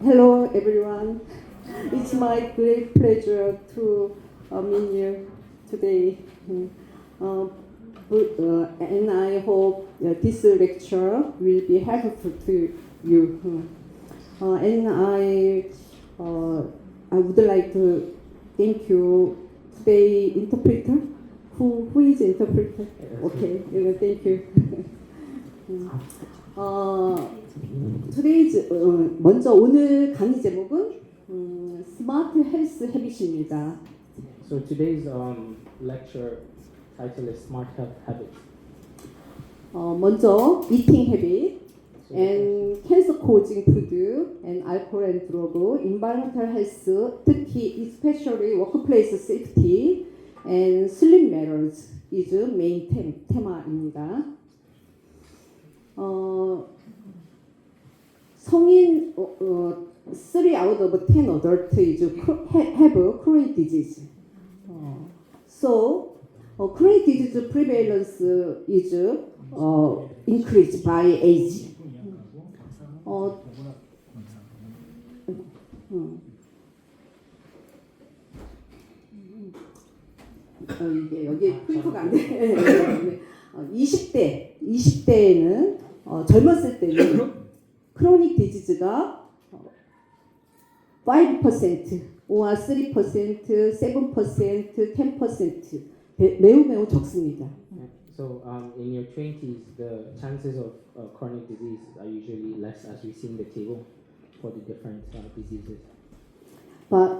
Hello everyone. It's my great pleasure to meet you today. And I hope this lecture will be helpful to you. And I would like to thank you today interpreter. Who is interpreter? Okay, thank you. Today's 먼저 오늘 강의 제목은 스마트 헬스 헤빗입니다. So today's lecture title is Smart Health Habits. 먼저 eating habit and cancer causing food and alcohol and drug, environmental health, 특히 especially workplace safety and sleep matters is main 테마입니다. 성인 3 out of 10 adults have chronic disease. So chronic disease prevalence is increased by age. 이게 여기 프린트가 안 돼. 20대에는 젊었을 때는 크로닉 디지즈가 5% or 3%, 7%, 10% 매우 적습니다. So in your 20s, the chances of chronic disease are usually less, as we see in the table for the different diseases.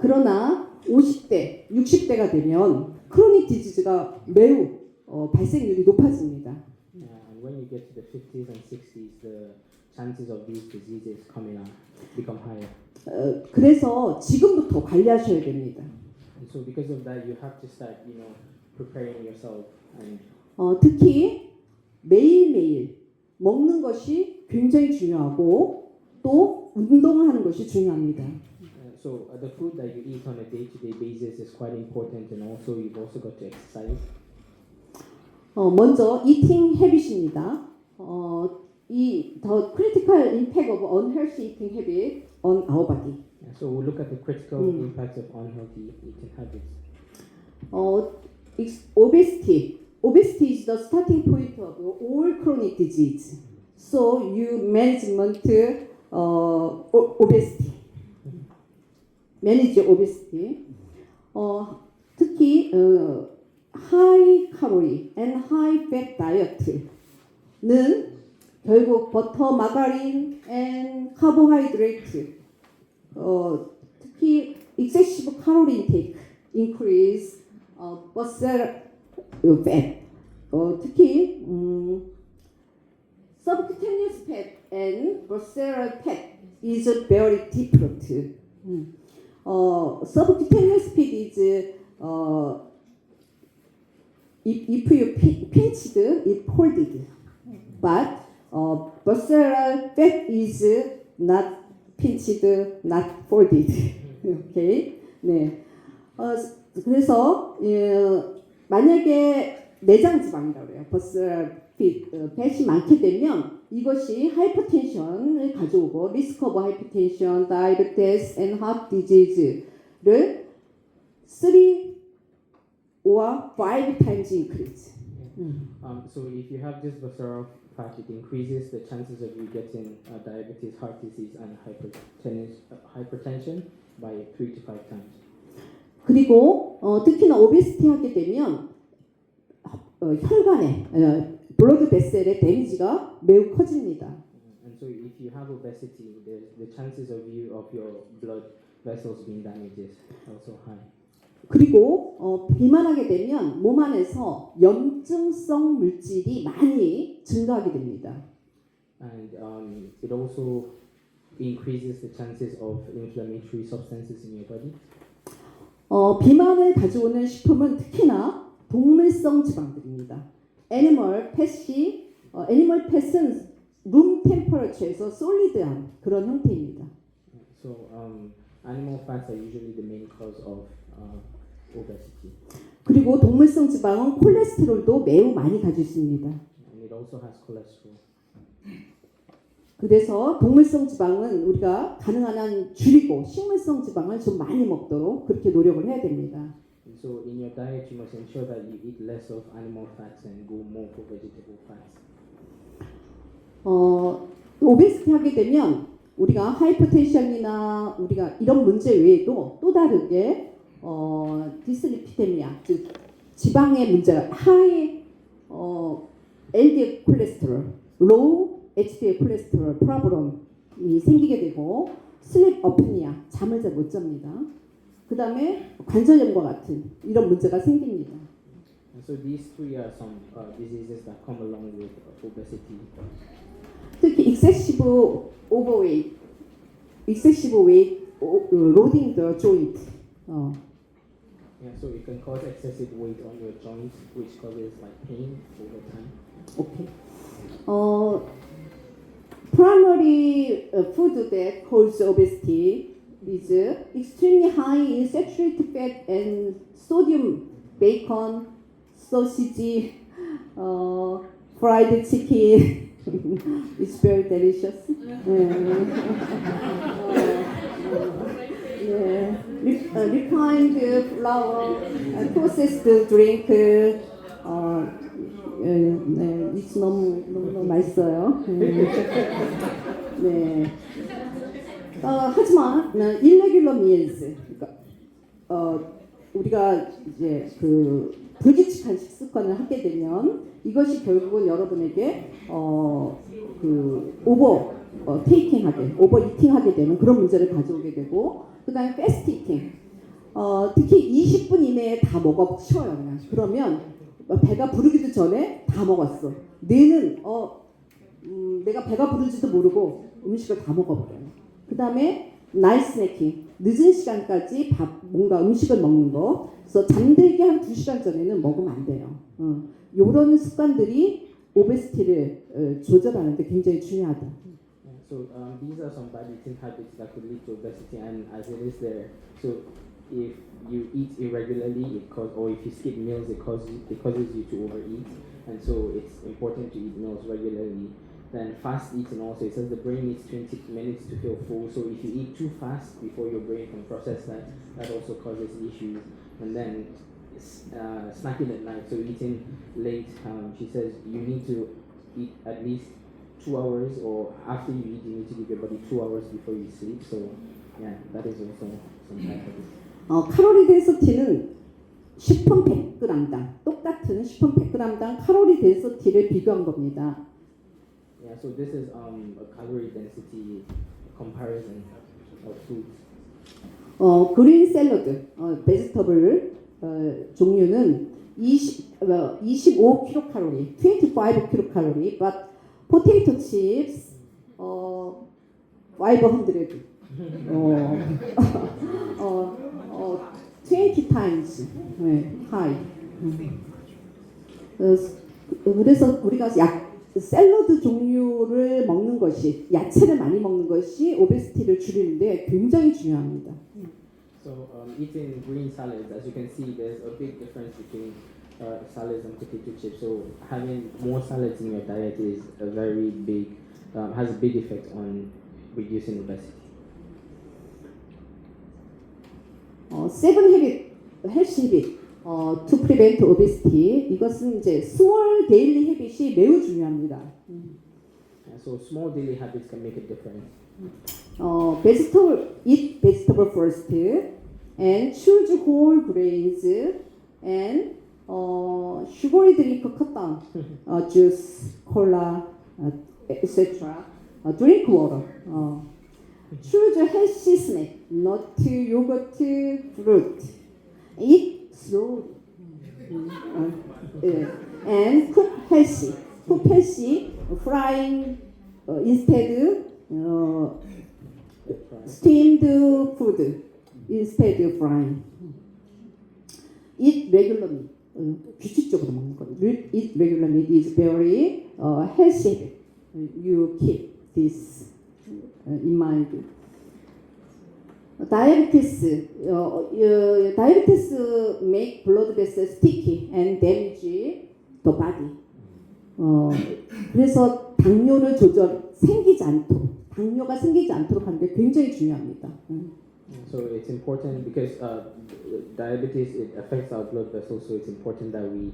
그러나 50대, 60대가 되면 크로닉 디지즈가 매우 발생률이 높아집니다. And when you get to the 50s and 60s, the chances of these diseases become higher. 그래서 지금부터 관리하셔야 됩니다. And so because of that, you have to start, preparing yourself. And 특히 매일매일 먹는 것이 굉장히 중요하고 또 운동하는 것이 중요합니다. So the food that you eat on a day-to-day basis is quite important, and also you've also got to exercise. 먼저 eating habit입니다. The critical impact of unhealthy eating habit on our body. So we'll look at the critical impact of unhealthy eating habits. Obesity. Obesity is the starting point of all chronic disease. So you management obesity. Manage obesity. 특히 high calorie and high fat diet는 결국 버터, 마가린, and carbohydrate. 특히 excessive calorie intake increase muscle fat. 특히 subcutaneous fat and visceral fat is very different. Subcutaneous fat is if you pinched, it folded. But visceral fat is not pinched, not folded. Okay. 네. 그래서 만약에 내장 지방이라고 해요. visceral fat이 많게 되면 이것이 하이퍼텐션을 가져오고 risk of hypertension, diabetes, and heart disease를 3 or 5 times increase. So if you have this visceral fat, it increases the chances of you getting diabetes, heart disease, and hypertension by 3 to 5 times. 그리고 특히나 오베시티 하게 되면 혈관에 블러드 베셀의 데미지가 매우 커집니다. And so if you have obesity, the chances of your blood vessels being damaged is also high. 그리고 비만하게 되면 몸 안에서 염증성 물질이 많이 증가하게 됩니다. And it also increases the chances of inflammatory substances in your body. 비만을 가져오는 식품은 특히나 동물성 지방들입니다. 애니멀 팻은 룸 템퍼러처에서 솔리드한 그런 형태입니다. So animal fats are usually the main cause of obesity. 그리고 동물성 지방은 콜레스테롤도 매우 많이 가지고 있습니다. And it also has cholesterol. 그래서 동물성 지방은 우리가 가능한 한 줄이고 식물성 지방을 좀 많이 먹도록 그렇게 노력을 해야 됩니다. And so in your diet, you must ensure that you eat less of animal fats and go more for vegetable fats. 오베시티 하게 되면 우리가 하이퍼텐션이나 우리가 이런 문제 외에도 또 다르게 디슬리피데미아 즉 지방의 문제가 하이 LDL 콜레스테롤, 로우 HDL 콜레스테롤 프로블럼이 생기게 되고 슬립 어프니아 잠을 잘 못 잡니다. 그 다음에 관절염과 같은 이런 문제가 생깁니다. And so these three are some diseases that come along with obesity. 특히 excessive overweight, excessive weight loading the joint. Yeah, so it can cause excessive weight on your joints, which causes like pain over time. Okay. Primary food that causes obesity is extremely high in saturated fat and sodium, bacon, sausage, fried chicken. It's very delicious. Refined flour, processed drink. it's 너무 맛있어요. 네. 하지만 irregular meals, 그러니까 우리가 이제 그 불규칙한 식습관을 하게 되면 이것이 결국은 여러분에게 그 오버 테이킹하게, 오버 이팅하게 되는 그런 문제를 가져오게 되고, 그다음에 패스트 이팅. 특히 20분 이내에 다 먹어 쉬어요. 그냥. 그러면 배가 부르기도 전에 다 먹었어. 뇌는 내가 배가 부른지도 모르고 음식을 다 먹어버려요. 그 다음에 나이트 스낵킹, 늦은 시간까지 뭔가 음식을 먹는 거. 그래서 잠들기 한 2시간 전에는 먹으면 안 돼요. 이런 습관들이 오베시티를 조절하는 데 굉장히 중요하다. So these are some bad eating habits that could lead to obesity, and as it is there, so if you eat irregularly, or if you skip meals, it causes you to overeat, and so it's important to eat meals regularly. Then fast eating also, it says the brain needs 20 minutes to feel full, so if you eat too fast before your brain can process that, that also causes issues. And then snacking at night, so eating late, she says you need to eat at least 2 hours, or after you eat, you need to give your body 2 hours before you sleep. So yeah, that is also some bad habits. 칼로리 덴서티는 10분 100g당 똑같은 10분 100g당 칼로리 덴서티를 비교한 겁니다. Yeah, so this is a calorie density comparison of foods. 그린 샐러드, 베지터블 종류는 25kcal, 25kcal, but potato chips, 500, 20 times high. 그래서 우리가 샐러드 종류를 먹는 것이, 야채를 많이 먹는 것이 오베시티를 줄이는데 굉장히 중요합니다. So eating green salads, as you can see, there's a big difference between salads and potato chips. So having more salads in your diet is a very big, has a big effect on reducing obesity. Seven habit, health habit, to prevent obesity. 이것은 이제 small daily habit이 매우 중요합니다. So small daily habits can make a difference. Eat vegetable first, and choose whole grains, and sugary drink cut down, juice, cola, etc. Drink water. Choose healthy snack, nut, yogurt, fruit. Eat slowly. And cook healthy. Cook healthy, frying instead. Steamed food instead of frying. Eat regularly. 규칙적으로 먹는 거예요. Eat regularly is very healthy. You keep this in mind. Diabetes make blood vessels sticky and damage the body. 그래서 당뇨를 당뇨가 생기지 않도록 하는 게 굉장히 중요합니다. So it's important because diabetes, it affects our blood vessels, so it's important that we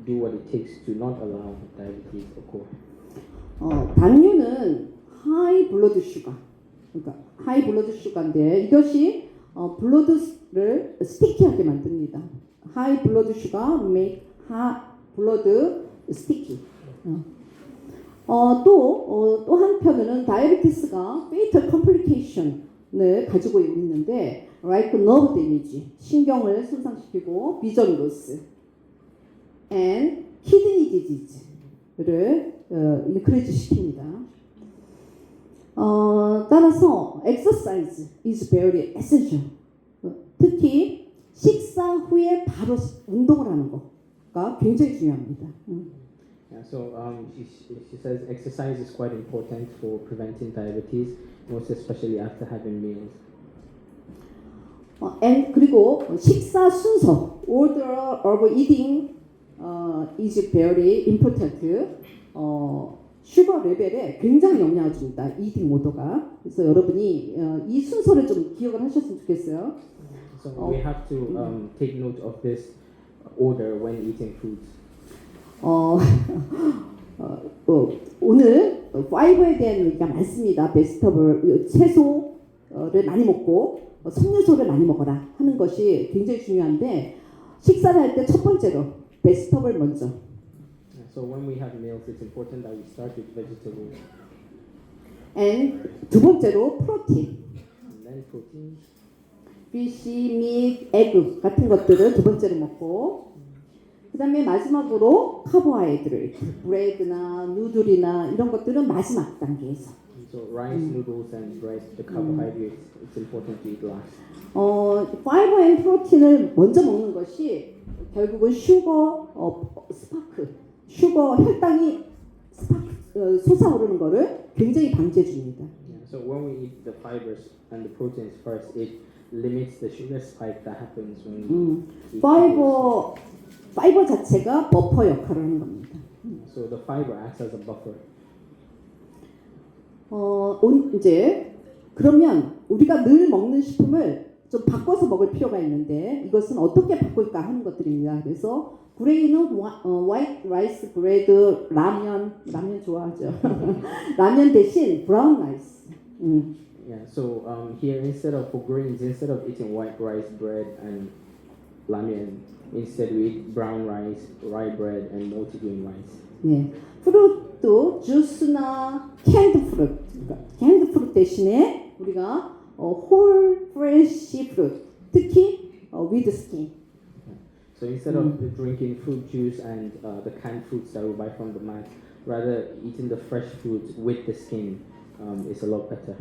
do what it takes to not allow diabetes to occur. 당뇨는 하이 블러드 슈가, 그러니까 하이 블러드 슈가인데 이것이 블러드를 스티키하게 만듭니다. 하이 블러드 슈가 make 블러드 스티키. 또 한편으로는 다이어비티스가 fatal complication을 가지고 있는데 like nerve damage, 신경을 손상시키고 vision loss and kidney disease를 인크리즈 시킵니다. 따라서 exercise is very essential. 특히 식사 후에 바로 운동을 하는 거가 굉장히 중요합니다. Yeah, so she says exercise is quite important for preventing diabetes, most especially after having meals. 그리고 식사 순서, order of eating is very important. 슈거 레벨에 굉장히 영향을 줍니다. eating order가. 그래서 여러분이 이 순서를 좀 기억을 하셨으면 좋겠어요. So we have to take note of this order when eating foods. 오늘 파이버에 대한 얘기가 많습니다. 베지터블, 채소를 많이 먹고 섬유소를 많이 먹어라 하는 것이 굉장히 중요한데 식사를 할 때 첫 번째로 베지터블 먼저. So when we have meals, it's important that we start with vegetables. And 두 번째로 프로틴. And then proteins. fish, meat, egg 같은 것들을 두 번째로 먹고 그 다음에 마지막으로 카보하이드레이트, 브레드나 누들이나 이런 것들은 마지막 단계에서. So rice, noodles, and bread, the carbohydrates, it's important to eat last. 파이버 앤 프로틴을 먼저 먹는 것이 결국은 슈거 혈당이 솟아오르는 것을 굉장히 방지해 줍니다. Yeah, so when we eat the fibers and the proteins first, it limits the sugar spike that happens when we eat 파이버 자체가 버퍼 역할을 하는 겁니다. So the fiber acts as a buffer. 이제 그러면 우리가 늘 먹는 식품을 좀 바꿔서 먹을 필요가 있는데 이것은 어떻게 바꿀까 하는 것들입니다. 그래서 그레이는 화이트 라이스 브레드, 라면 좋아하죠. 라면 대신 브라운 라이스. Yeah, so here instead of for grains, instead of eating white rice bread and ramen, instead we eat brown rice, rye bread, and multigrain rice. 예, 프루트, 주스나 캔드 프루트 대신에 우리가 홀 프레시 프루트, 특히 위드 스킨. So instead of drinking fruit juice and the canned fruits that we buy from the market, rather eating the fresh fruits with the skin is a lot better.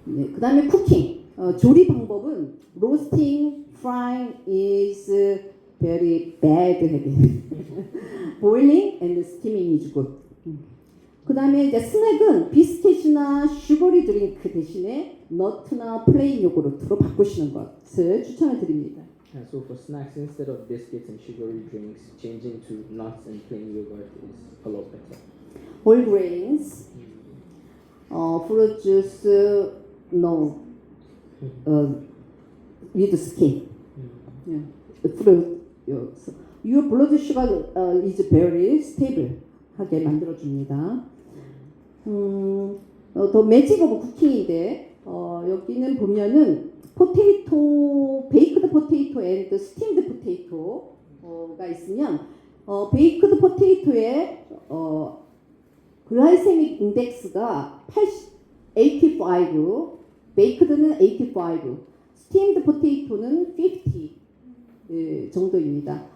네, 그 다음에 쿠킹, 조리 방법은 roasting, frying is very bad habit. boiling and steaming is good. 그 다음에 이제 스낵은 비스켓이나 슈거리 드링크 대신에 너트나 플레인 요구르트로 바꾸시는 것을 추천을 드립니다. And so for snacks, instead of biscuits and sugary drinks, changing to nuts and plain yogurt is a lot better. Whole grains, fruit juice, no, with skin. fruit. Your blood sugar is very stable. 하게 만들어줍니다. 더 매직 오브 쿠킹인데 여기는 보면은 포테이토, 베이크드 포테이토 앤 스팀드 포테이토가 있으면 베이크드 포테이토의 글라이세믹 인덱스가 85, 베이크드는 85, 스팀드 포테이토는 50 정도입니다.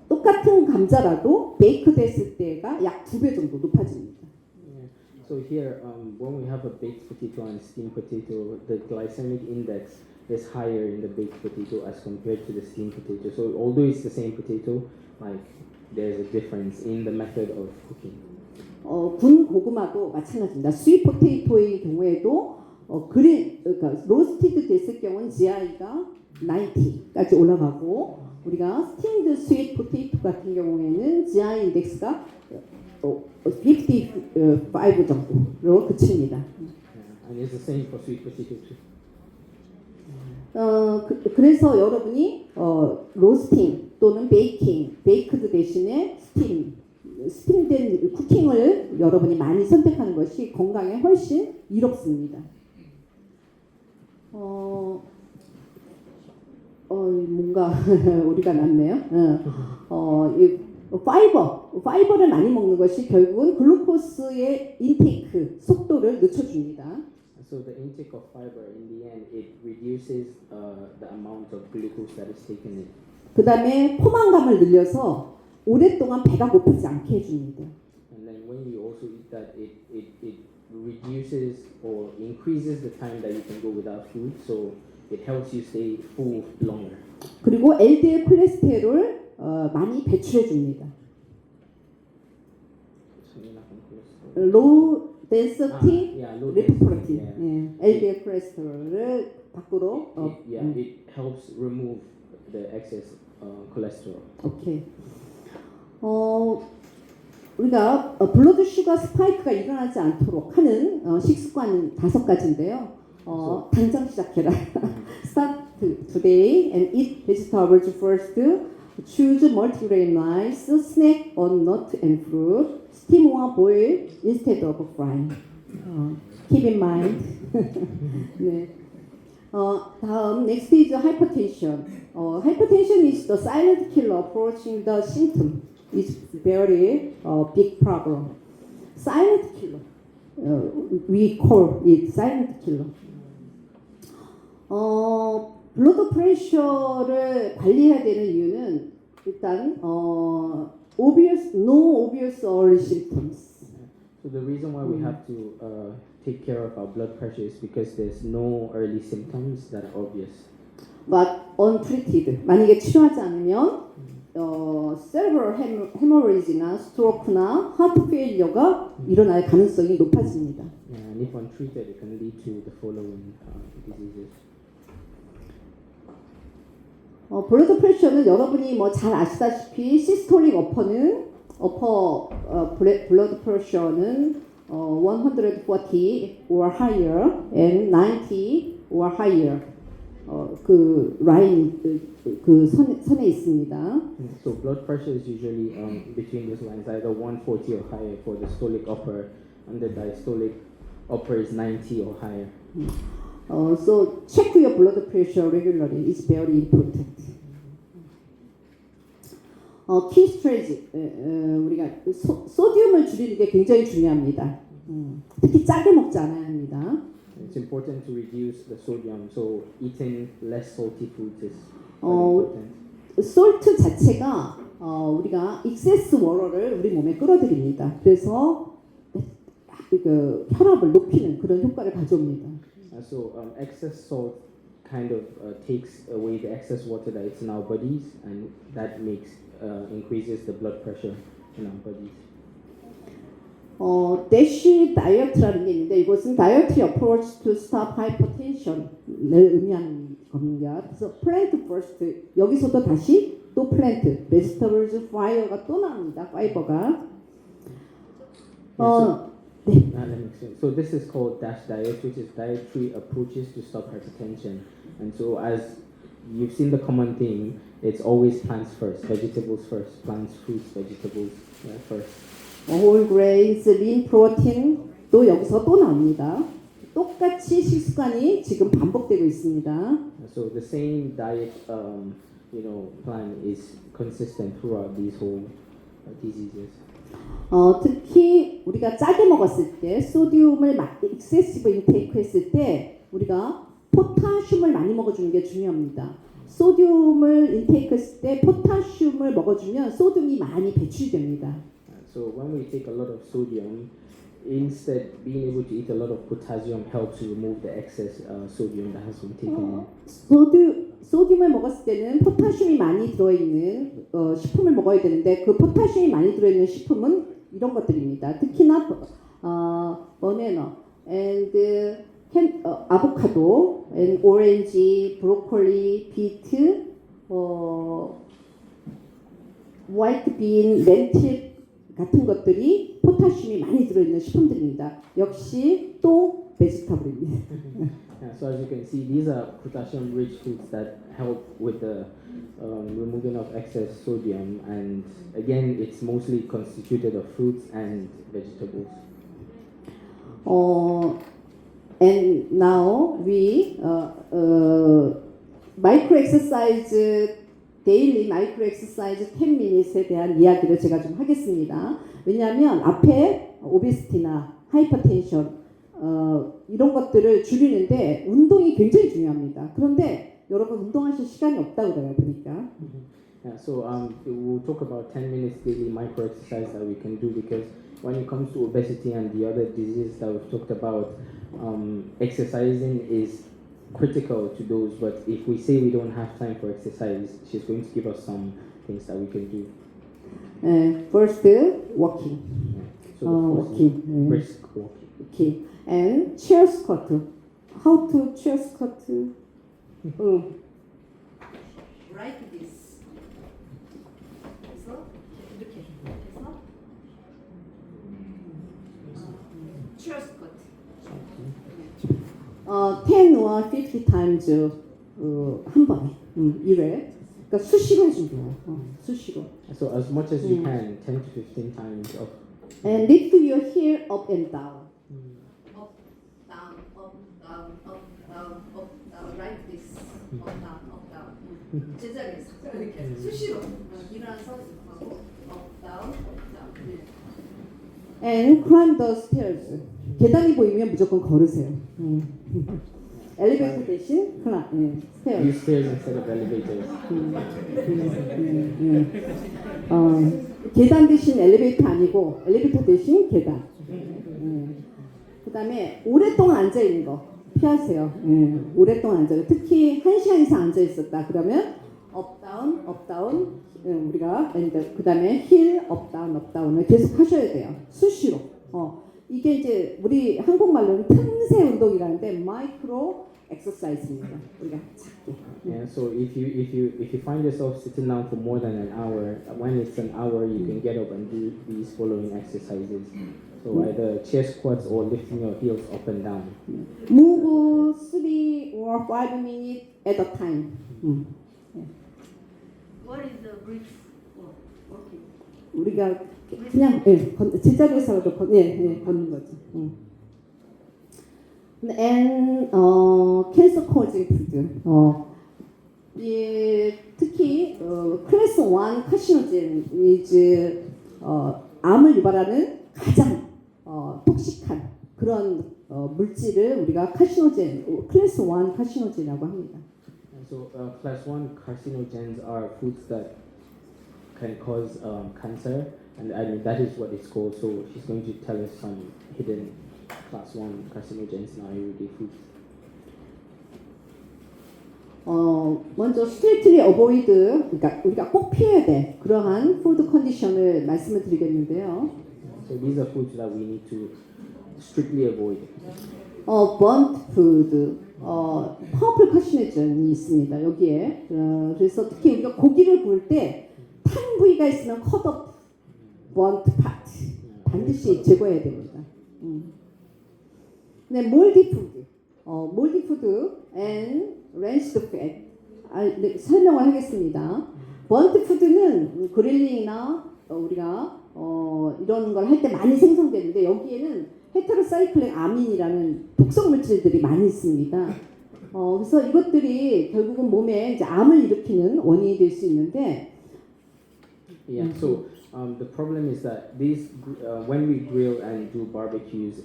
똑같은 감자라도 베이크드 했을 때가 약 2배 정도 높아집니다. Yeah. So here, when we have a baked potato and steamed potato, the glycemic index is higher in the baked potato as compared to the steamed potato. So although it's the same potato, like there's a difference in the method of cooking. 군 고구마도 마찬가지입니다. 스윗 포테이토의 경우에도 그러니까 로스티드 됐을 경우는 GI가 90까지 올라가고 우리가 스팀드 스윗 포테이토 같은 경우에는 GI 인덱스가 55 정도로 그칩니다. Yeah. And it's the same for sweet potato too. 그래서 여러분이 로스팅 또는 베이크드 대신에 스팀된 쿠킹을 여러분이 많이 선택하는 것이 건강에 훨씬 이롭습니다. 뭔가 우리가 낫네요. 이 파이버를 많이 먹는 것이 결국은 글루코스의 인테이크 속도를 늦춰줍니다. So the intake of fiber, in the end, it reduces the amount of glucose that is taken in. 그 다음에 포만감을 늘려서 오랫동안 배가 고프지 않게 해줍니다. And then when you also eat that, it reduces or increases the time that you can go without food. So it helps you stay full longer. 그리고 LDL 콜레스테롤을 많이 배출해 줍니다. 로우 덴시티 리포프로틴, LDL 콜레스테롤을 밖으로 it helps remove the excess cholesterol. 오케이. 우리가 블러드 슈거 스파이크가 일어나지 않도록 하는 식습관은 5가지인데요. 당장 시작해라. Start today and eat vegetables first. Choose multigrain rice, snack on nut and fruit. Steam or boil instead of frying. Keep in mind. 네. 다음 next is hypertension. Hypertension is the silent killer approaching the symptom. It's very big problem. Silent killer. We call it silent killer. 블러드 프레셔를 관리해야 되는 이유는 일단 no obvious early symptoms. So the reason why we have to take care of our blood pressure is because there's no early symptoms that are obvious. But untreated. 만약에 치료하지 않으면 cerebral hemorrhage나 stroke나 heart failure가 일어날 가능성이 높아집니다. Yeah, and if untreated, it can lead to the following diseases. 블러드 프레셔는 여러분이 뭐 잘 아시다시피 시스톨릭 블러드 프레셔는 140 or higher and 90 or higher 그 라인 그 선에 있습니다. So blood pressure is usually between these lines, either 140 or higher for the systolic upper, and the diastolic upper is 90 or higher. So check your blood pressure regularly. It's very important. Key strategy. 우리가 소디움을 줄이는 게 굉장히 중요합니다. 특히 짜게 먹지 않아야 합니다. It's important to reduce the sodium, so eating less salty foods is very important. 솔트 자체가 우리가 excess water를 우리 몸에 끌어들입니다. 그래서 그 혈압을 높이는 그런 효과를 가져옵니다. So excess salt kind of takes away the excess water that is in our bodies, and that increases the blood pressure in our bodies. DASH 다이어트라는 게 있는데 이것은 Dietary Approach to Stop Hypertension을 의미하는 겁니다. 그래서 plant first 여기서도 다시 또 plant, vegetables, fiber가 또 나옵니다. 파이버가. 네. That makes sense. So this is called DASH diet, which is dietary approaches to stop hypertension. And so as you've seen the common theme, it's always plants first, vegetables first, plants, fruits, vegetables first. whole grains, lean protein 또 여기서 또 나옵니다. 똑같이 식습관이 지금 반복되고 있습니다. So the same diet, plan is consistent throughout these whole diseases. 특히 우리가 짜게 먹었을 때 소디움을 excessive intake 했을 때 우리가 포타슘을 많이 먹어주는 게 중요합니다. 소디움을 인테이크 했을 때 포타슘을 먹어주면 소디움이 많이 배출됩니다. So when we take a lot of sodium, instead being able to eat a lot of potassium helps to remove the excess sodium that has been taken in. 소디움을 먹었을 때는 포타슘이 많이 들어있는 식품을 먹어야 되는데 그 포타슘이 많이 들어있는 식품은 이런 것들입니다. 특히나 바나나 and 아보카도 and 오렌지, 브로콜리, 비트, 화이트 빈, 렌틸 같은 것들이 포타슘이 많이 들어있는 식품들입니다. 역시 또 베지터블입니다. Yeah, so as you can see, these are potassium-rich foods that help with the removing of excess sodium, and again, it's mostly constituted of fruits and vegetables. And now we micro exercise daily micro exercise 10 minutes에 대한 이야기를 제가 좀 하겠습니다. 왜냐하면 앞에 오베시티나 하이퍼텐션 이런 것들을 줄이는데 운동이 굉장히 중요합니다. 그런데 여러분 운동하실 시간이 없다고 그래요 보니까. Yeah, so we'll talk about 10 minutes daily micro exercise that we can do, because when it comes to obesity and the other diseases that we've talked about, exercising is critical to those. But if we say we don't have time for exercise, she's going to give us some things that we can do. First, walking. Yeah. So the first is walking. brisk walking. Okay. And chair squat. How to chair squat? Like this. 그래서 이렇게 해서 chair squat. 10 or 50 times 한 번에 1회. 그러니까 수시로 해주면 돼요. 수시로. So as much as you can, 10 to 15 times of. And lift your heel up and down. Up, down, up, down, up, down, up, down, like this. Up, down, up, down. 제자리에서 이렇게 수시로 일어나서 하고 up, down, up, down. And climb the stairs. 계단이 보이면 무조건 걸으세요. 엘리베이터 대신 stairs. Use stairs instead of elevators. 계단 대신 엘리베이터 아니고 엘리베이터 대신 계단. 그다음에 오랫동안 앉아 있는 거 피하세요. 오랫동안 앉아. 특히 1시간 이상 앉아 있었다. 그러면 업 다운 우리가 그다음에 힐 업 다운을 계속 하셔야 돼요. 수시로. 이게 이제 우리 한국말로는 틈새 운동이라는데 마이크로 엑서사이즈입니다. 우리가 작게. Yeah, so if you find yourself sitting down for more than an hour, when it's an hour, you can get up and do these following exercises. So either chair squats or lifting your heels up and down. Move 3 or 5 minutes at a time. What is the bridge walk? 우리가 그냥 제자리에서도 걷는 거죠. And cancer causing food. 특히 클래스 1 카시노젠 is 암을 유발하는 가장 톡식한 그런 물질을 우리가 카시노젠 클래스 1 카시노젠이라고 합니다. And so class 1 carcinogens are foods that can cause cancer, and I mean that is what it's called. So she's going to tell us some hidden class 1 carcinogens in our everyday foods. 먼저 스트리트리 어보이드, 그러니까 우리가 꼭 피해야 돼 그러한 푸드 컨디션을 말씀을 드리겠는데요. So these are foods that we need to strictly avoid. 번트 푸드, 퍼플 카시노젠이 있습니다. 여기에. 그래서 특히 우리가 고기를 구울 때 탄 부위가 있으면 컷업 번트 파트 반드시 제거해야 됩니다. 네, 몰디 푸드 and rancid fat. 설명을 하겠습니다. 번트 푸드는 그릴링이나 우리가 이런 걸 할 때 많이 생성되는데 여기에는 헤테로사이클릭 아민이라는 독성 물질들이 많이 있습니다. 그래서 이것들이 결국은 몸에 이제 암을 일으키는 원인이 될 수 있는데. Yeah. So the problem is that these when we grill and do barbecues,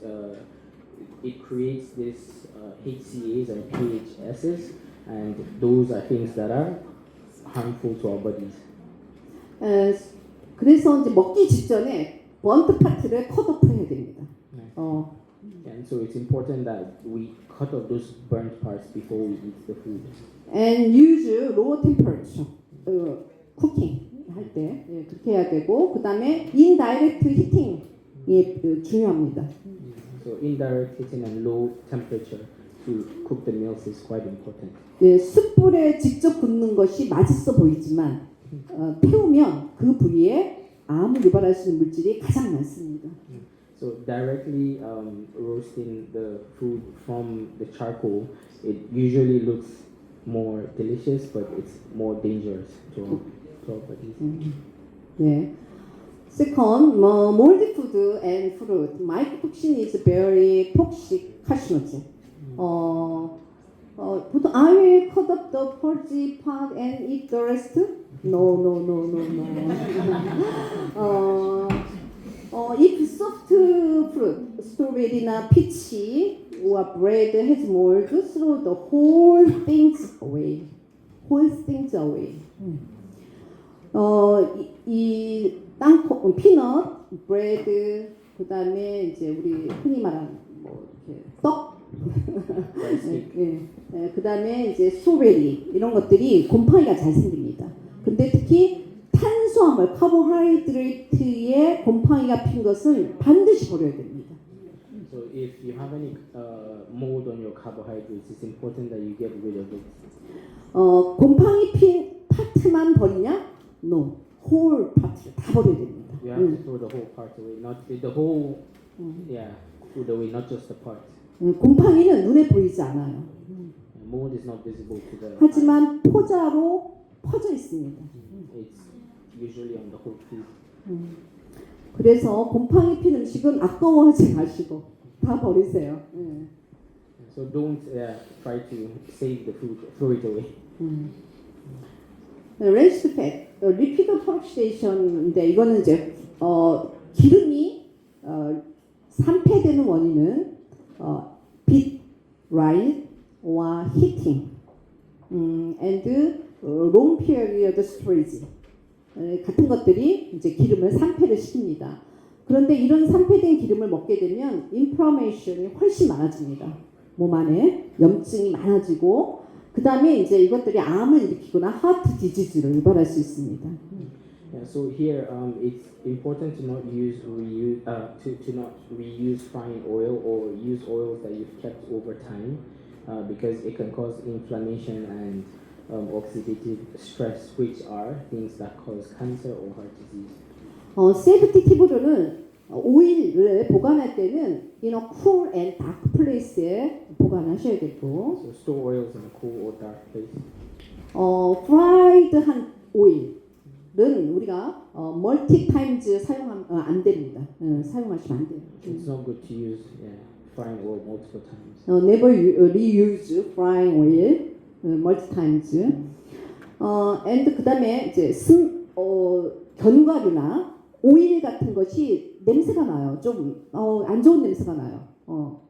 it creates this HCAs and PHSs, and those are things that are harmful to our bodies. 그래서 이제 먹기 직전에 번트 파트를 컷오프해야 됩니다. And so it's important that we cut off those burnt parts before we eat the food. And use low temperature cooking 할 때 그렇게 해야 되고 그 다음에 indirect heating이 중요합니다. So indirect heating and low temperature to cook the meals is quite important. 숯불에 직접 굽는 것이 맛있어 보이지만 태우면 그 부위에 암을 유발할 수 있는 물질이 가장 많습니다. So directly roasting the food from the charcoal, it usually looks more delicious, but it's more dangerous to our bodies. 네. Second, moldy food and fruit. Mycotoxin is very toxic carcinogen. 보통 I will cut up the purge part and eat the rest. No. If soft fruit, strawberry나 peach or bread has mold, throw the whole things away. 이 땅콩, 피넛, 브레드, 그다음에 이제 우리 흔히 말하는 뭐 이렇게 떡, 그다음에 이제 스트로베리 이런 것들이 곰팡이가 잘 생깁니다. 근데 특히 탄수화물, 카보하이드레이트에 곰팡이가 핀 것은 반드시 버려야 됩니다. So if you have any mold on your carbohydrates, it's important that you get rid of it. 곰팡이 핀 파트만 버리냐? No, whole 파트를 다 버려야 됩니다. You have to throw the whole part away, not the whole. Yeah, throw it away, not just the part. 곰팡이는 눈에 보이지 않아요. Mold is not visible to the eye. 하지만 포자로 퍼져 있습니다. It's usually on the whole food. 그래서 곰팡이 핀 음식은 아까워하지 마시고 다 버리세요. So don't try to save the food, throw it away. Raised fat, lipid peroxidation인데 이거는 이제 기름이 산패되는 원인은 빛, light, or heating, and long period storage 같은 것들이 이제 기름을 산패를 시킵니다. 그런데 이런 산패된 기름을 먹게 되면 inflammation이 훨씬 많아집니다. 몸 안에 염증이 많아지고 그 다음에 이제 이것들이 암을 일으키거나 하트 디지즈를 유발할 수 있습니다. Yeah, so here it's important to not use to not reuse frying oil or use oils that you've kept over time because it can cause inflammation and oxidative stress, which are things that cause cancer or heart disease. 세이프티 팁으로는 오일을 보관할 때는 in a cool and dark place에 보관하셔야 되고, So store oils in a cool or dark place. 프라이드한 오일은 우리가 멀티 타임즈 사용하면 안 됩니다. 사용하시면 안 돼요. It's not good to use frying oil multiple times. Never reuse frying oil multi times. And 그다음에 이제 견과류나 오일 같은 것이 냄새가 나요. 좀 안 좋은 냄새가 나요.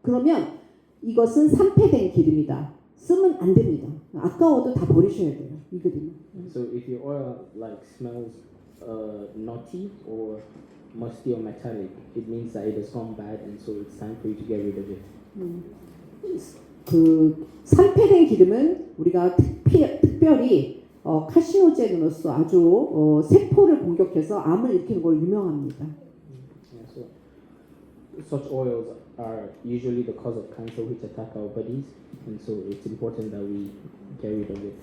그러면 이것은 산패된 기름이다. 쓰면 안 됩니다. 아까워도 다 버리셔야 돼요. 이 기름. So if your oil like smells nutty or musty or metallic, it means that it has gone bad, and so it's time for you to get rid of it. 그 산패된 기름은 우리가 특별히 카시노젠으로서 아주 세포를 공격해서 암을 일으키는 걸로 유명합니다. Yeah, so such oils are usually the cause of cancer which attack our bodies, and so it's important that we get rid of it.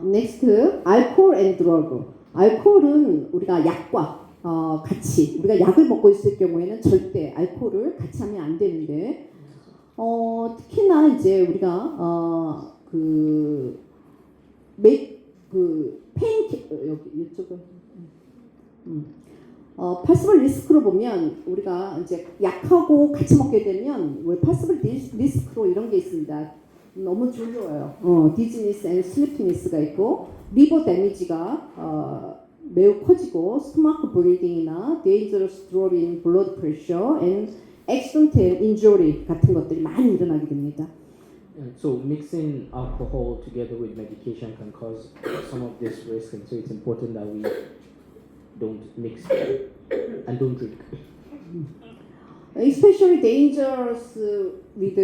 Next, alcohol and drug. 알코올은 우리가 약과 같이 우리가 약을 먹고 있을 경우에는 절대 알코올을 같이 하면 안 되는데 특히나 이제 우리가 여기 이쪽은 파스블 리스크로 보면 우리가 이제 약하고 같이 먹게 되면 파스블 리스크로 이런 게 있습니다. 너무 졸려요. 디즈니스 앤 슬리피니스가 있고 리버 데미지가 매우 커지고 스토마크 브리딩이나 dangerous drop in blood pressure and accidental injury 같은 것들이 많이 일어나게 됩니다. So mixing alcohol together with medication can cause some of this risk, and so it's important that we don't mix and don't drink. Especially dangerous with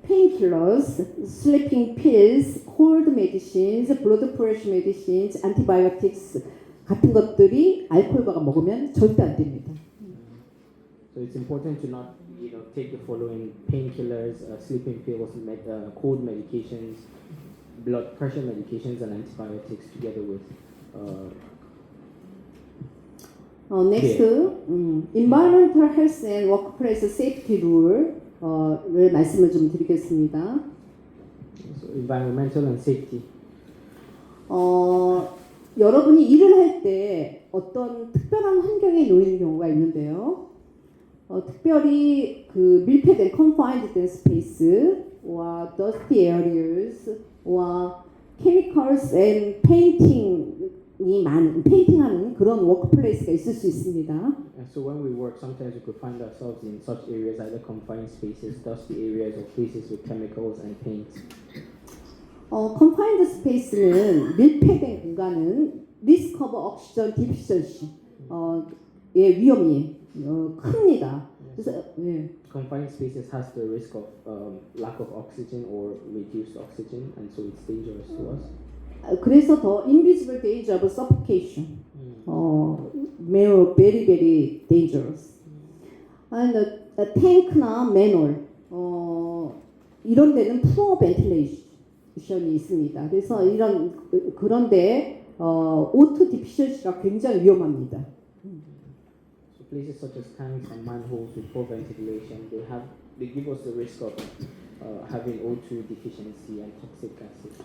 painkillers, sleeping pills, cold medicines, blood pressure medicines, antibiotics 같은 것들이 알코올과 먹으면 절대 안 됩니다. So it's important to not, take the following painkillers, sleeping pills, cold medications, blood pressure medications, and antibiotics together with next, environmental health and workplace safety rule를 말씀을 좀 드리겠습니다. So environmental and safety. 여러분이 일을 할 때 어떤 특별한 환경에 놓이는 경우가 있는데요. 특별히 그 밀폐된 confined 된 space와 dusty areas, 와 chemicals and 페인팅하는 그런 워크플레이스가 있을 수 있습니다. And so when we work, sometimes we could find ourselves in such areas, either confined spaces, dusty areas, or places with chemicals and paint. confined space는 밀폐된 공간은 risk of oxygen deficiency, 의 위험이 큽니다. 그래서 Confined spaces has the risk of lack of oxygen or reduced oxygen, and so it's dangerous to us. 그래서 더 invisible danger of suffocation, 매우 very dangerous. And tank나 manhole, 이런 데는 poor ventilation이 있습니다. 그래서 그런데 O2 deficiency가 굉장히 위험합니다. So places such as tanks and manholes with poor ventilation, they give us the risk of having O2 deficiency and toxic gases.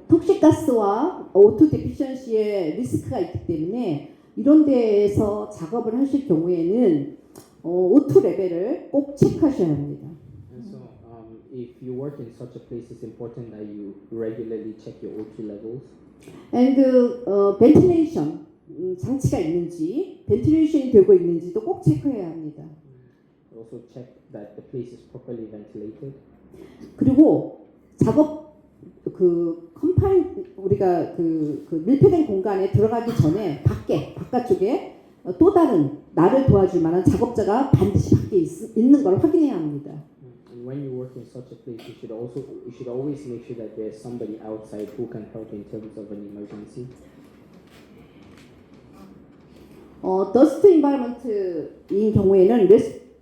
톡식가스와 O2 데피션시의 리스크가 있기 때문에 이런 데에서 작업을 하실 경우에는 O2 레벨을 꼭 체크하셔야 합니다. And so, if you work in such a place, it's important that you regularly check your O2 levels. And ventilation 장치가 있는지, 벤틸레이션이 되고 있는지도 꼭 체크해야 합니다. Also check that the place is properly ventilated. 그리고 작업 우리가 밀폐된 공간에 들어가기 전에 바깥쪽에 또 다른 나를 도와줄 만한 작업자가 반드시 밖에 있는 걸 확인해야 합니다. And when you work in such a place, you should always make sure that there's somebody outside who can help in terms of an emergency. 더스트 인바이러먼트인 경우에는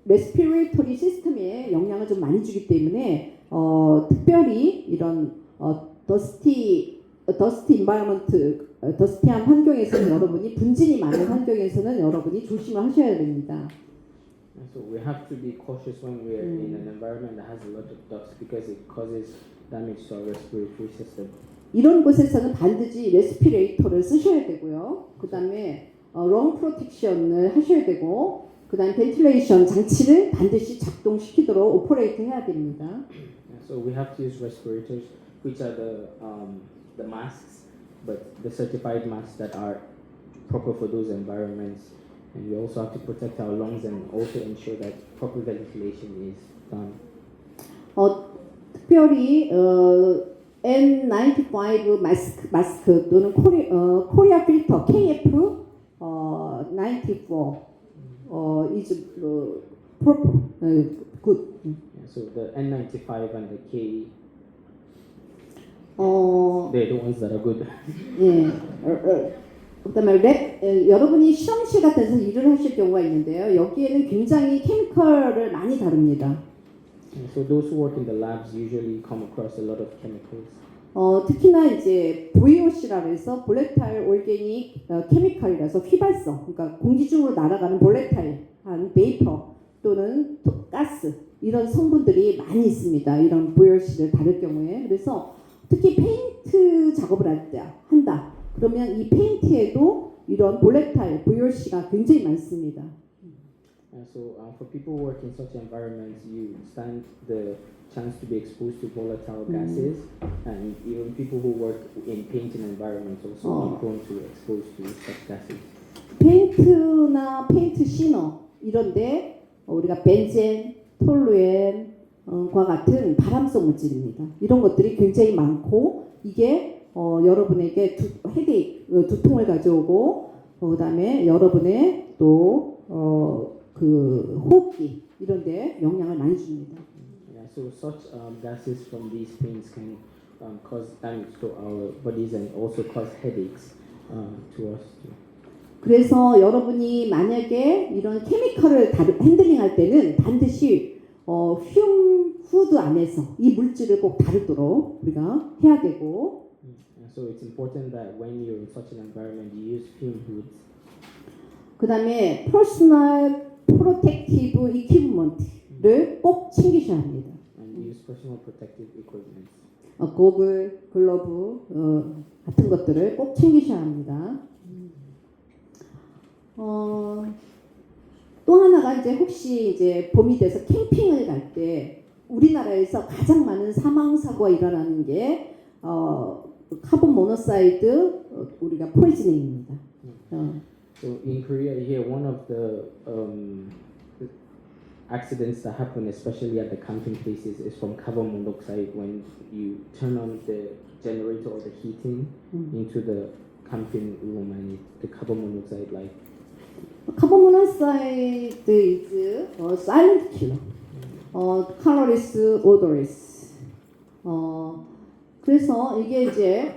레스피레이터리 시스템에 영향을 좀 많이 주기 때문에 특별히 이런 더스티한 환경에서는 여러분이 분진이 많은 환경에서는 여러분이 조심을 하셔야 됩니다. And so we have to be cautious when we're in an environment that has a lot of dust because it causes damage to our respiratory system. 이런 곳에서는 반드시 레스피레이터를 쓰셔야 되고요. 그 다음에 롱 프로텍션을 하셔야 되고, 그 다음에 벤틸레이션 장치를 반드시 작동시키도록 오퍼레이트 해야 됩니다. So we have to use respirators, which are the masks, but the certified masks that are proper for those environments. And we also have to protect our lungs and also ensure that proper ventilation is done. 특별히 N95 마스크 또는 코리아 필터 KF 94 is proper good. Yeah, so the N95 and the K, 어, they're the ones that are good. 예. 그다음에 여러분이 실험실 같은 데서 일을 하실 경우가 있는데요. 여기에는 굉장히 케미컬을 많이 다룹니다. And so those who work in the labs usually come across a lot of chemicals. 특히나 이제 VOC라 해서 볼레타일 올게닉 케미컬이라서 휘발성, 그러니까 공기 중으로 날아가는 볼레타일한 베이퍼 또는 가스 이런 성분들이 많이 있습니다. 이런 VOC를 다룰 경우에. 그래서 특히 페인트 작업을 한다. 그러면 이 페인트에도 이런 볼레타일 VOC가 굉장히 많습니다. And so for people who work in such environments, you stand the chance to be exposed to volatile gases, and even people who work in painting environments also be prone to expose to such gases. 페인트나 페인트 시너 이런데 우리가 벤젠, 톨루엔과 같은 발암성 물질입니다. 이런 것들이 굉장히 많고 이게 여러분에게 헤데이크, 두통을 가져오고 그다음에 여러분의 또 그 호흡기 이런데 영향을 많이 줍니다. Yeah, so such gases from these paints can cause damage to our bodies and also cause headaches to us too. 그래서 여러분이 만약에 이런 케미컬을 핸들링할 때는 반드시 흉후드 안에서 이 물질을 꼭 다루도록 우리가 해야 되고. And so it's important that when you're in such an environment, you use fume hoods. 그다음에 퍼스널 프로텍티브 이퀴프먼트를 꼭 챙기셔야 합니다. And use personal protective equipment. 고글, 글러브 같은 것들을 꼭 챙기셔야 합니다. 또 하나가 이제 혹시 이제 봄이 돼서 캠핑을 갈 때 우리나라에서 가장 많은 사망 사고가 일어나는 게 카본 모노사이드 우리가 포이즈닝입니다. So in Korea, here one of the accidents that happen, especially at the camping places, is from carbon monoxide when you turn on the generator or the heating into the camping room and the carbon monoxide like. 카본 모노사이드 is silent killer. colorless, odorless. 그래서 이게 이제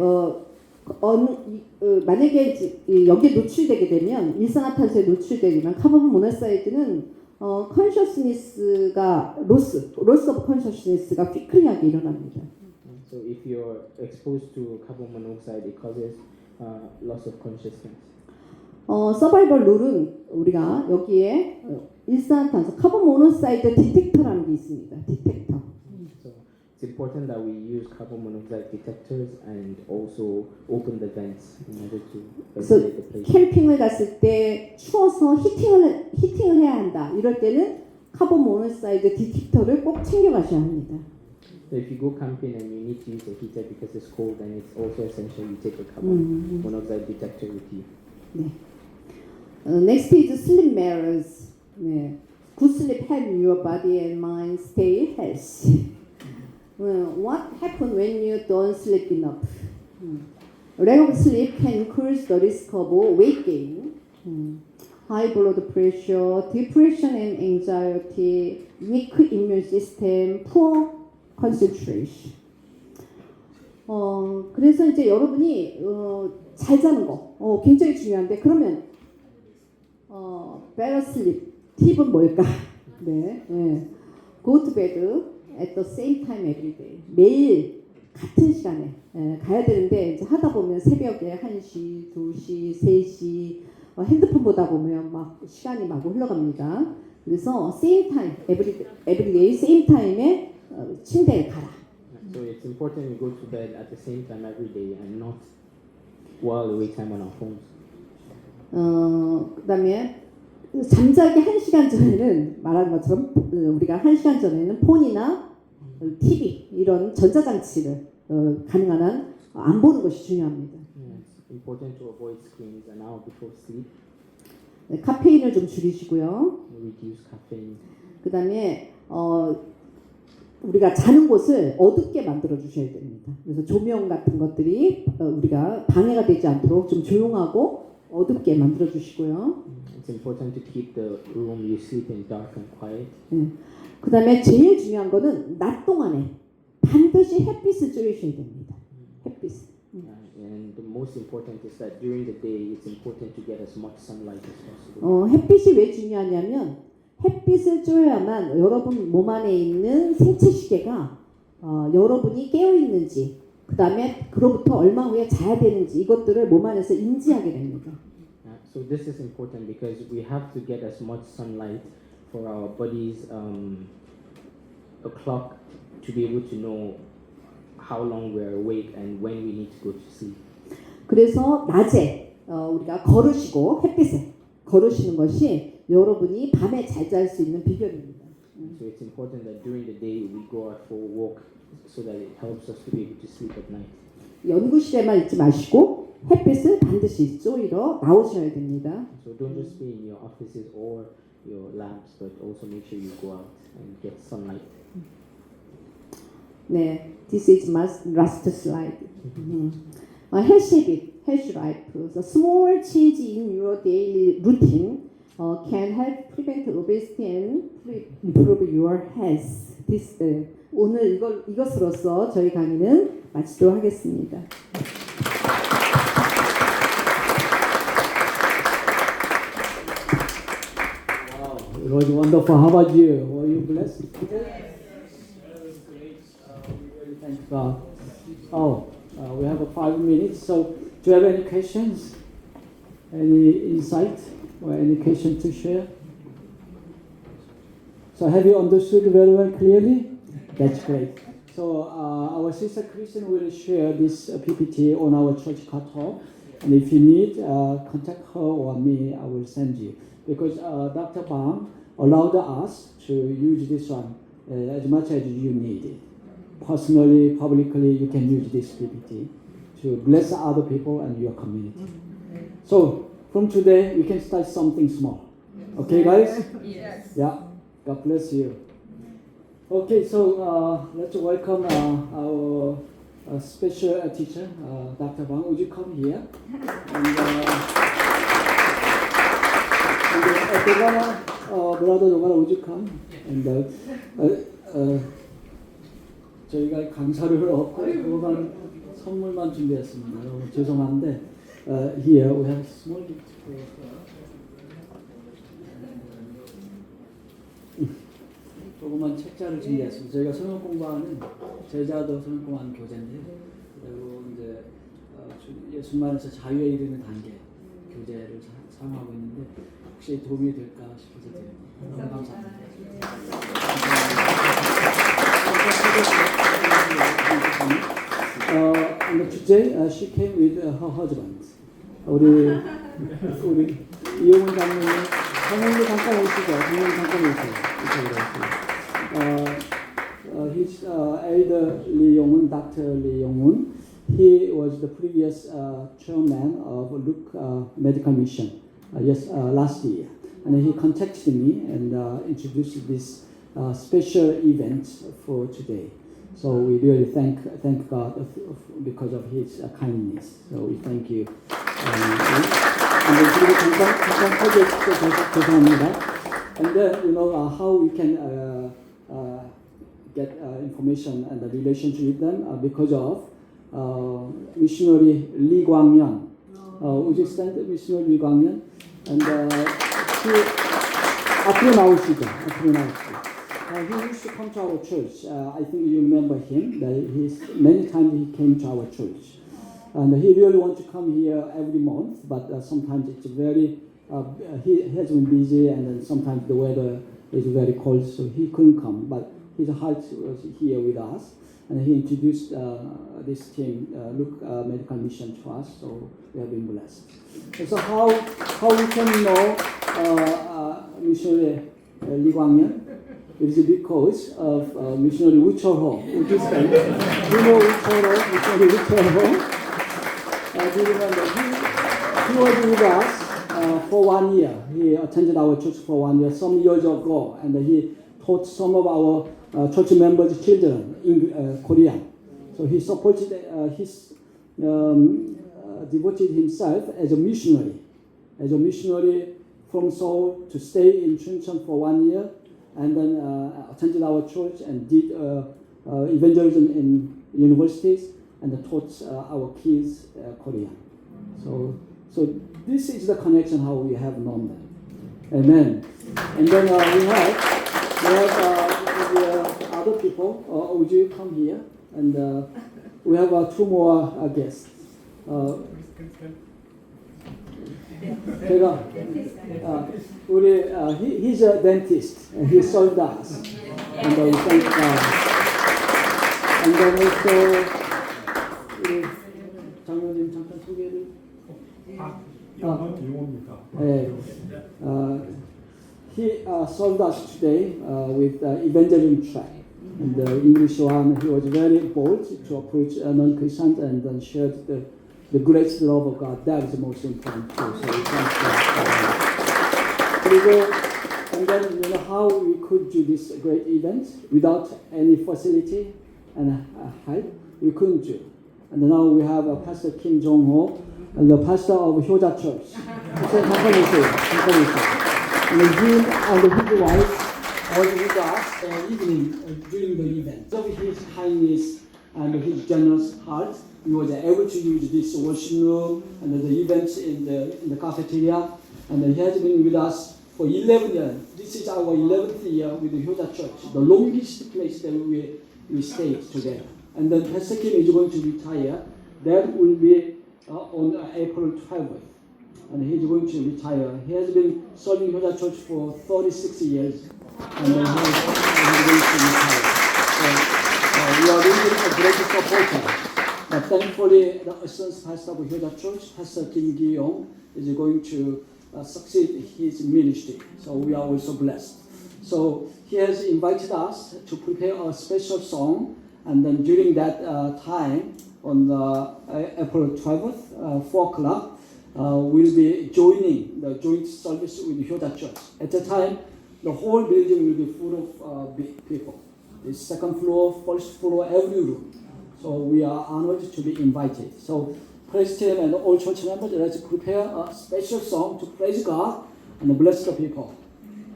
만약에 여기에 노출되게 되면 일산화탄소에 노출되게 되면 카본 모노사이드는 consciousness가 loss of consciousness가 quickly하게 일어납니다. So if you're exposed to carbon monoxide, it causes loss of consciousness. 서바이벌 룰은 우리가 여기에 일산화탄소 카본 모노사이드 디텍터라는 게 있습니다. 디텍터. So it's important that we use carbon monoxide detectors and also open the vents in order to ventilate the place. 캠핑을 갔을 때 추워서 히팅을 해야 한다. 이럴 때는 카본 모노사이드 디텍터를 꼭 챙겨가셔야 합니다. So if you go camping and you need to use a heater because it's cold, then it's also essential you take a carbon monoxide detector with you. 네. Next is sleep matters. 네. Good sleep help your body and mind stay healthy. What happens when you don't sleep enough? Lack of sleep can increase the risk of weight gain, high blood pressure, depression and anxiety, weak immune system, poor concentration. 그래서 이제 여러분이 잘 자는 거 굉장히 중요한데 그러면 better sleep 팁은 뭘까? 네, 네. Go to bed at the same time every day. 매일 같은 시간에 가야 되는데 이제 하다 보면 새벽에 1시, 2시, 3시 핸드폰 보다 보면 막 시간이 막 흘러갑니다. 그래서 same time every day same time에 침대에 가라. So it's important we go to bed at the same time every day and not while we wake time on our phones. 그다음에 잠자기 1시간 전에는 말한 것처럼 우리가 1시간 전에는 폰이나 TV 이런 전자장치를 가능한 한 안 보는 것이 중요합니다. It's important to avoid screens an hour before sleep. 카페인을 좀 줄이시고요. Reduce caffeine. 그다음에 우리가 자는 곳을 어둡게 만들어 주셔야 됩니다. 그래서 조명 같은 것들이 우리가 방해가 되지 않도록 좀 조용하고 어둡게 만들어 주시고요. It's important to keep the room you sleep in dark and quiet. 그다음에 제일 중요한 거는 낮 동안에 반드시 햇빛을 쬐셔야 됩니다. 햇빛. And the most important is that during the day it's important to get as much sunlight as possible. 햇빛이 왜 중요하냐면 햇빛을 쬐야만 여러분 몸 안에 있는 생체 시계가 여러분이 깨어 있는지 그다음에 그로부터 얼마 후에 자야 되는지 이것들을 몸 안에서 인지하게 됩니다. So this is important because we have to get as much sunlight for our body's a clock to be able to know how long we're awake and when we need to go to sleep. 그래서 낮에 우리가 걸으시고 햇빛에 걸으시는 것이 여러분이 밤에 잘 잘 수 있는 비결입니다. So it's important that during the day we go out for a walk so that it helps us to be able to sleep at night. 연구실에만 있지 마시고 햇빛을 반드시 쏘이러 나오셔야 됩니다. So don't just be in your offices or your labs, but also make sure you go out and get sunlight. 네, this is my last slide. Health habit, health life. So small change in your daily routine can help prevent obesity and improve your health. This, 오늘 이것으로서 저희 강의는 마치도록 하겠습니다. Wow, it was wonderful. How about you? Were you blessed? Yes. We really thank God. We have 5 minutes. So, do you have any questions? Any insight? or any question to share? So have you understood very well clearly? That's great. So our sister Kristen will share this PPT on our church Katalog. And if you need, contact her or me, I will send you. Because Dr. Bang allowed us to use this one as much as you need it. Personally, publicly, you can use this PPT to bless other people and your community. So from today, we can start something small. Okay, guys? Yes. Yeah. God bless you. Okay, so let's welcome our special teacher, Dr. Bang. Would you come here? And Dogana, brother Dogana, would you come? And 저희가 강사를 없고 그거만 선물만 준비했습니다. 너무 죄송한데 here we have small gift for 조그만 책자를 준비했습니다. 저희가 성경 공부하는 제자도 성경 공부하는 교재인데요. 그리고 이제 예수만에서 자유에 이르는 단계 교재를 사용하고 있는데 혹시 도움이 될까 싶어서 드립니다. 너무 감사합니다. And today she came with her husband. 우리 이용훈 장로님, 장로님도 잠깐 오시죠. 장로님 잠깐 오세요. His elder Lee Yong-un, Dr. Lee Yong-un, he was the previous chairman of Luke Medical Mission last year. And he contacted me and introduced this special event for today. So we really thank God because of His kindness. So we thank you. 그리고 잠깐 소개해 주셔서 죄송합니다. And then you know how we can get information and the relationship with them because of missionary Lee Kwang-yeon. Would you stand, missionary Lee Kwang-yeon? And 앞으로 나오시죠. He used to come to our church. I think you remember him. Many times he came to our church. And he really wants to come here every month, but sometimes it's very, he has been busy and then sometimes the weather is very cold, so he couldn't come. But his heart was here with us. And he introduced this team, Luke Medical Mission to us, so we have been blessed. So how we can know missionary Lee Kwang-yeon? It is because of missionary Woo Chol-ho. Would you say? You know Woo Chol-ho, missionary Woo Chol-ho? Do you remember? He was with us for 1 year. He attended our church for 1 year, some years ago, and he taught some of our church members' children in Korean. So he supported devoted himself as a missionary from Seoul to stay in Chuncheon for 1 year, and then attended our church and did evangelism in universities and taught our kids Korean. So this is the connection how we have known them. Amen. And then we have other people. Would you come here? And we have 2 more guests. He's a dentist and he served us. And we thank God. And then also 장로님 잠깐 소개를. He served us today with evangelism track. And the English one, he was very bold to approach non-Christians and then shared the great love of God. That is the most important too. So we thank God. And then you know how we could do this great event without any facility and help. We couldn't do. And now we have Pastor Kim Jong-ho, and the pastor of Hyoja Church. And him and his wife was with us evening during the event. So with his kindness and his generous heart, we were able to use this worship room and the events in the cafeteria. And he has been with us for 11 years. This is our 11th year with the Hyoja Church, the longest place that we stayed together. And then Pastor Kim is going to retire. That will be on April 12th. and he's going to retire. He has been serving Hyoja Church for 36 years, and then he's going to retire. So we are really a great supporter. But thankfully, the assistant pastor of Hyoja Church, Pastor Kim Gi-yong, is going to succeed his ministry. So we are also blessed. So he has invited us to prepare a special song, and then during that time, on April 12th, 4 o'clock, we'll be joining the joint service with Hyoja Church. At the time, the whole building will be full of big people. The second floor, first floor, every room. So we are honored to be invited. So praise team and all church members, let's prepare a special song to praise God and bless the people.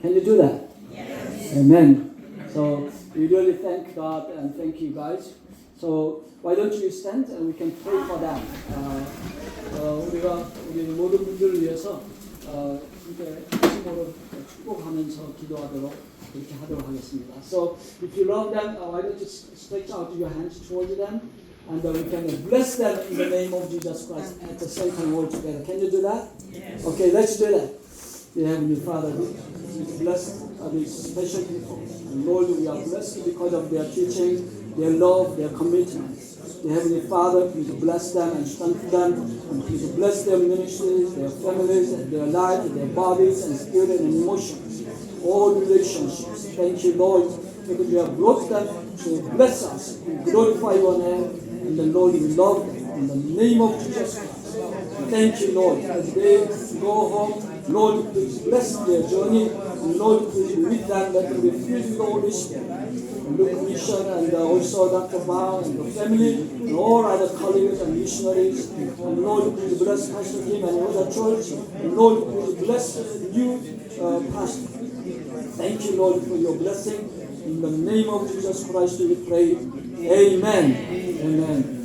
Can you do that? Yes. Amen. So we really thank God and thank you guys. So why don't you stand and we can pray for them. 우리가 우리 모든 분들을 위해서 이제 친구로 축복하면서 기도하도록 그렇게 하도록 하겠습니다. So if you love them, why don't you stretch out your hands towards them, and we can bless them in the name of Jesus Christ at the same time all together. Can you do that? Yes. Okay, let's do that. Dear Heavenly Father, we bless these special people. And Lord, we are blessed because of their teaching, their love, their commitment. Dear Heavenly Father, please bless them and strengthen them, and please bless their ministries, their families, their lives, their bodies and spirit and emotions, all relationships. Thank you, Lord, because you have brought them to bless us and glorify your name. And the Lord, we love them in the name of Jesus Christ. Thank you, Lord, as they go home. Lord, please bless their journey. And Lord, please be with them, let them be filled with the Holy Spirit. And Luke Mission and also Dr. Bao and the family and all other colleagues and missionaries. And Lord, please bless Pastor Kim and all the church. And Lord, please bless you, Pastor. Thank you, Lord, for your blessing. In the name of Jesus Christ we pray. Amen. Amen.